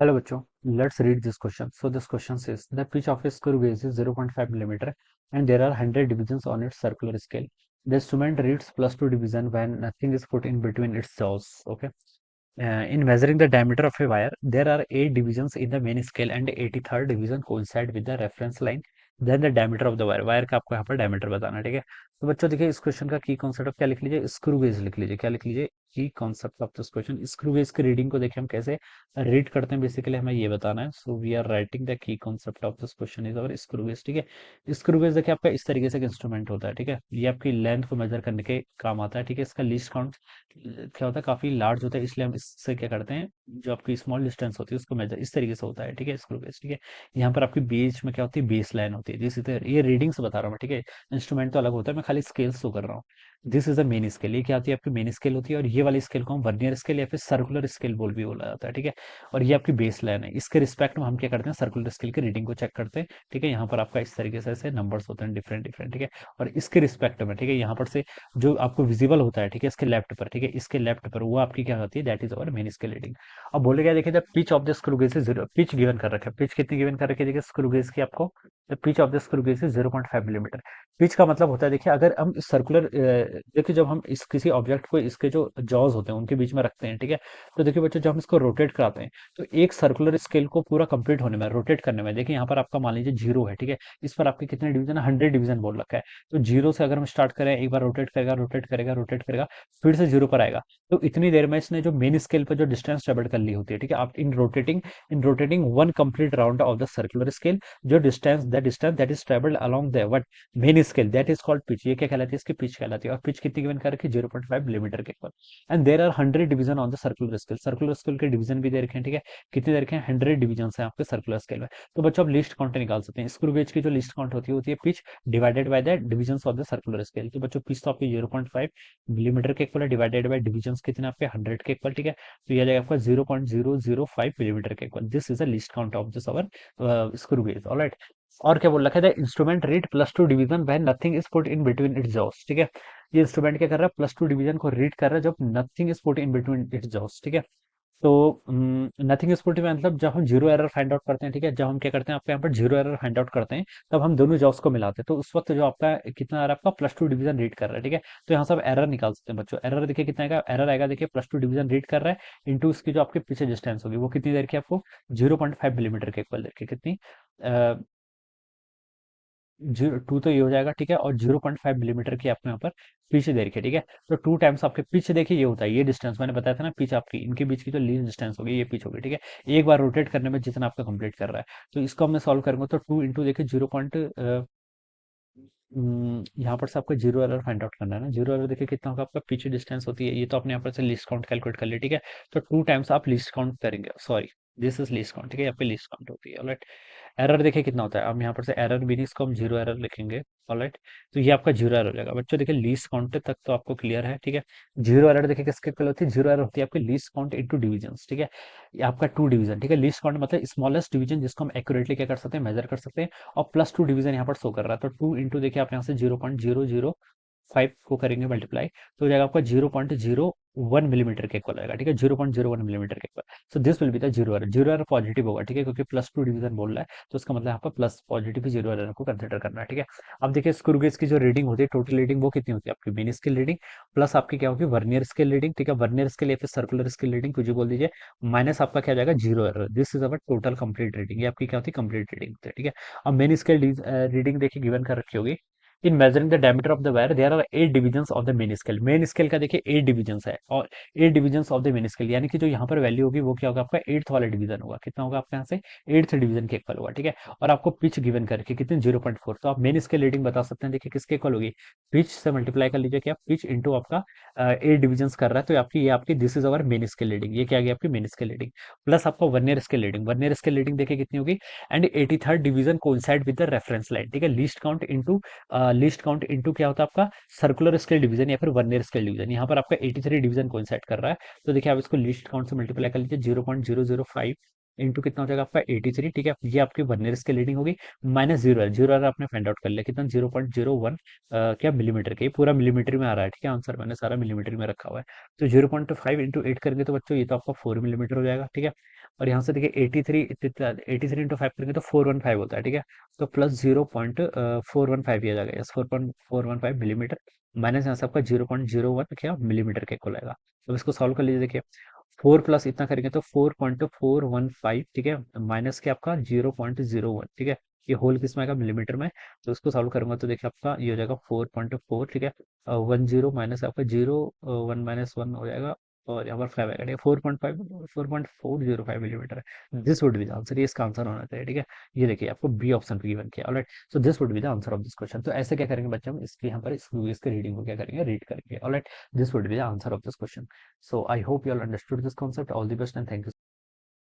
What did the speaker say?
Hello bachcho, let's read this question. So this question says the pitch of a screw gauge is 0.5 millimeter and there are 100 divisions on its circular scale. The instrument reads +2 division when nothing is put in between its jaws. Okay. In measuring the diameter of a wire, there are 8 divisions in the main scale and 83rd division coincide with the reference line. Then the diameter of the wire. Wire का आपको यहाँ पर diameter बताना है, ठीक है। तो बच्चों देखिए इस क्वेश्चन का की कॉन्सेप्ट आप क्या लिख लीजिए, स्क्रू गेज लिख लीजिए। क्या लिख लीजिए? की concept of this question. Screw gauge की रीडिंग को देखिए हम कैसे रीड करते हैं, बेसिकली हमें ये बताना है। So we are writing the key concept of this question is our screw gauge, ठीक है। स्क्रू गेज देखिए आपका इस तरीके से एक इंस्ट्रूमेंट होता है, ठीक है। ये आपकी लेंथ को मेजर करने के काम आता है, ठीक है। इसका लीस्ट काउंट क्या होता है, काफी लार्ज होता है, इसलिए हम इससे क्या करते हैं, जो आपकी स्मॉल डिस्टेंस होती है उसको मेजर इस तरीके से होता है, ठीक है। स्क्रू गेज, ठीक है। यहाँ पर आपकी बीच में क्या होती है, बेस लाइन होती है, जिस तरह ये रीडिंग से बता रहा हूँ मैं, ठीक है। इंस्ट्रूमेंट तो अलग होता है, मैं खाली स्केल शो कर रहा हूँ। This is a main scale. ये क्या होती है, आपकी मेन स्केल होती है, और ये वाली स्केल को हम वर्नियर स्केल या फिर सर्कुलर स्केल बोल भी बोला जाता है, ठीक है। और ये आपकी बेस लाइन है, इसके रिस्पेक्ट में हम क्या करते हैं, सर्कुलर स्केल की रीडिंग को चेक करते हैं, ठीक है। यहाँ पर आपका इस तरीके से ऐसे नंबर्स होते हैं डिफरेंट डिफरेंट, ठीक है। और इसके रिस्पेक्ट में, ठीक है, यहाँ पर से जो आपको विजिबल होता है, ठीक है, इसके लेफ्ट पर, ठीक है, इसके लेफ्ट पर वो आपकी क्या होती है, that is our main scale reading. अब बोले क्या, देखिए the pitch of the screw gauge is zero. Pitch given कर रखा है, पिच कितनी गिवन कर रखी है, देखिए स्क्रू गेज की आपको, the pitch of the screw gauge is 0.5 millimetre. Pitch का मतलब होता है, देखिए अगर हम सर्कुलर, देखिए जब हम इस किसी ऑब्जेक्ट को इसके जो जॉज होते हैं उनके बीच में रखते हैं, ठीक है। तो देखिए बच्चों, जब हम इसको रोटेट कराते हैं, तो एक सर्कुलर स्केल को पूरा कंप्लीट होने में, रोटेट करने में, देखिए यहाँ पर आपका मान लीजिए जीरो है, ठीक है। इस पर आपके कितने डिवीजन है, 100 डिवीजन बोल रखा है। तो जीरो से अगर हम स्टार्ट करें, एक बार रोटेट करेगा, रोटेट करेगा, रोटेट करेगा, फिर से जीरो पर आएगा। तो इतनी देर में इसने जो मेन स्केल पर जो डिस्टेंस ट्रेवल कर ली होती है, ठीक है। आप in rotating one complete round of the circular scale, जो distance that is travelled along the what main scale, that is called pitch. ये क्या कहलाती है, इसकी पिच कहलाती है। और पिच कितनी गिवन कर रखी है, 0.5 मिलीमीटर के ऊपर। And there are 100 division on the circular scale. Circular scale के डिवीजन भी दे रखे हैं, ठीक है। कितने दे रखे हैं, 100 डिवीजन है आपके सर्कुलर स्केल में। तो बच्चों आप लिस्ट काउंट निकाल सकते हैं। स्क्रू गेज की जो लिस्ट काउंट होती है pitch divided by the division of the circular scale. तो बच्चों पिच तो आपकी 0.5 मिलीमीटर के इक्वल है, डिवाइडेड बाय डिवीजन कितने आपके 100 के इक्वल, ठीक है। तो यह जाएगा आपका 0.005 मिलीमीटर के equal. This is a least count of this our screw gauge, alright. और क्या बोल रखा है, the instrument read +2 division when nothing is put in between its jaws, ठीक है। ये इंस्ट्रूमेंट क्या कर रहा है, +2 डिवीजन को रीड कर रहा है जब nothing is put in between its jaws, ठीक है। तो नथिंग इज पुट मतलब जब हम जीरो एरर फाइंड आउट करते हैं, ठीक है, जब हम क्या करते हैं आपके यहाँ पर जीरो एरर फाइंड आउट करते हैं, तब हम दोनों जॉब्स को मिलाते हैं। तो उस वक्त जो आपका कितना आ रहा है, आपका +2 डिवीजन रीड कर रहा है, ठीक है। तो यहाँ से आप एरर निकाल सकते हैं बच्चों। एरर देखिए कितना आएगा, एरर आएगा देखिए +2 डिवीजन रीड कर रहा है इंटू उसकी जो आपके पीछे डिस्टेंस होगी, वो कितनी देर की आपको 0.5 मिलीमीटर के इक्वल देखिए कितनी, जीरो टू तो ये हो जाएगा, ठीक है। और 0.5 मिलीमीटर की आपको यहाँ पर पिच दे रखी है, ठीक है। तो टू टाइम्स आपके पिच देखिए ये होता है, ये डिस्टेंस मैंने बताया था ना, पिच आपकी इनके बीच की जो लीस्ट डिस्टेंस होगी ये पिच होगी, ठीक है। एक बार रोटेट करने में जितना आपका कंप्लीट कर रहा है, तो इसको हमने सॉल्व करेंगे तो टू इंटू देखिए जीरो पॉइंट, यहाँ पर से आपको जीरो एरर फाइंड आउट करना है ना। जीरो एरर देखिए कितना होगा, आपका पीछे डिस्टेंस होती है, ये तो आपने यहाँ पर से लिस्ट काउंट कैलकुलेट कर लिया, ठीक है। तो टू टाइम्स आप लिस्ट काउंट करेंगे, sorry, this is list count, ठीक है। यहाँ पे लिस्ट काउंट होती है, ऑलराइट। एरर देखिए कितना होता है, अब यहाँ पर से एरर भी नहीं, इसको हम जीरो एरर लिखेंगे, ऑलराइट। तो ये आपका जीरो एरर हो जाएगा बच्चों। देखिए लीस्ट काउंट तक तो आपको क्लियर है, ठीक है। जीरो एरर देखिए किसके इक्वल होती है, जीरो एरर होती है आपकी लीस्ट काउंट इनटू डिवीजन, ठीक है। ये आपका टू डिवीजन, ठीक है। लीस्ट काउंट मतलब स्मॉलेस्ट डिवीजन जिसको हम एक्यूरेटली क्या कर सकते हैं, मेजर कर सकते हैं। और +2 डिवीजन यहाँ पर शो कर रहा है, तो टू इंटू देखिए आप यहाँ से 0.005 को करेंगे मल्टीप्लाई, तो हो जाएगा आपका 0.01 मिलीमीटर के इक्वल आएगा, ठीक है। 0.01 मिलीमीटर के equal. So this will be the zero error. Zero error positive होगा, ठीक है, क्योंकि +2 डिवीजन बोल रहा है, तो इसका मतलब यहाँ पर प्लस पॉजिटिव जीरो एरर को कंसिडर करना है, ठीक है। अब देखिए स्क्रू गेज की जो रीडिंग होती है, टोटल रीडिंग वो कितनी होती है, आपकी मेन स्केल रीडिंग प्लस आपकी क्या होगी, वर्नियर स्केल रीडिंग, ठीक है। वर्नियर स्केल या फिर सर्कुलर स्केल रीडिंग कुछ भी बोल दीजिए, माइनस आपका क्या जाएगा, zero error. This is our total complete reading. ये आपकी क्या होती है, कंप्लीट रीडिंग होती है, ठीक है। अब मेन स्केल रीडिंग देखिए गिवन कर रखी होगी। In measuring the diameter of the wire there are 8 divisions of the main scale. Main scale का देखिए 8 डिविजन्स है, और 8 divisions of the main scale, यानी कि जो यहाँ पर वैल्यू होगी वो क्या होगा, आपका 8th वाला डिवीजन होगा। कितना होगा आपके यहाँ से, 8th डिवीजन के इक्वल होगा, ठीक है। और आपको पिच गिवन करके कितनी, 0.4। तो आप मेन स्केल रीडिंग बता सकते हैं, देखिए किसके इक्वल होगी, पिच से मल्टीप्लाई कर लीजिए, क्या पिच इंटू आपका 8 डिविजन्स कर रहा है, तो ये आपकी this is our main scale reading. ये क्या आ गया, आपकी मेन स्केल रीडिंग। प्लस आपका vernier scale reading, vernier scale reading देखिए कितनी होगी, and 83rd division coincide with the reference line, ठीक है। लीस्ट काउंट इनटू क्या होता है आपका सर्कुलर स्केल डिवीजन या फिर वर्नियर स्केल डिवीजन। यहाँ पर आपका 83 डिवीजन कोइंसाइड कर रहा है, तो देखिए आप इसको लीस्ट काउंट से मल्टीप्लाई कर लीजिए, 0.005 इंटू कितना हो जाएगा आपका 83, ठीक है। ये आपकी वर्नियर स्केल रीडिंग होगी, माइनस जीरो है, जीरो है आपने फाइंड आउट कर लिया कितना, 0.01 क्या मिलीमीटर के, ये पूरा मिलीमीटर में आ रहा है, ठीक है। आंसर मैंने सारा मिलीमीटर में रखा हुआ है। तो 0.5 इंटू 8 करेंगे तो बच्चों ये तो आपका 4 मिलीमीटर हो जाएगा, ठीक है। और यहाँ से देखिए 83 इंटू 5 करेंगे तो 415 होता है, ठीक है। तो प्लस 0.415 आ जाएगा, यस 4.415 मिलीमीटर, माइनस यहाँ से आपका 0.01 क्या मिलीमीटर के इक्वल आएगा। तो इसको सॉल्व कर लीजिए, देखिए 4 प्लस इतना करेंगे तो 4.415, ठीक है, माइनस के आपका 0.01, ठीक है। ये होल किस में आएगा, मिलीमीटर में। तो इसको सॉल्व करूंगा तो देखिए आपका ये हो जाएगा 4.4, ठीक है। 10 माइनस आपका 0 1 - 1 हो जाएगा, और यहाँ पर 5 आएगा, ठीक है। 4.405 मिलीमीटर है, this would be the answer, ये इसका आंसर होना चाहिए, ठीक है। ये देखिए आपको बी ऑप्शन पे गिवन किया, alright. So this would be the answer of this question. तो ऐसे क्या करेंगे बच्चे, हम इसके यहाँ पर इसके रीडिंग को क्या करेंगे, रीड करेंगे, alright. This would be the answer of this question. So I hope you all understood this concept. All the best and thank you.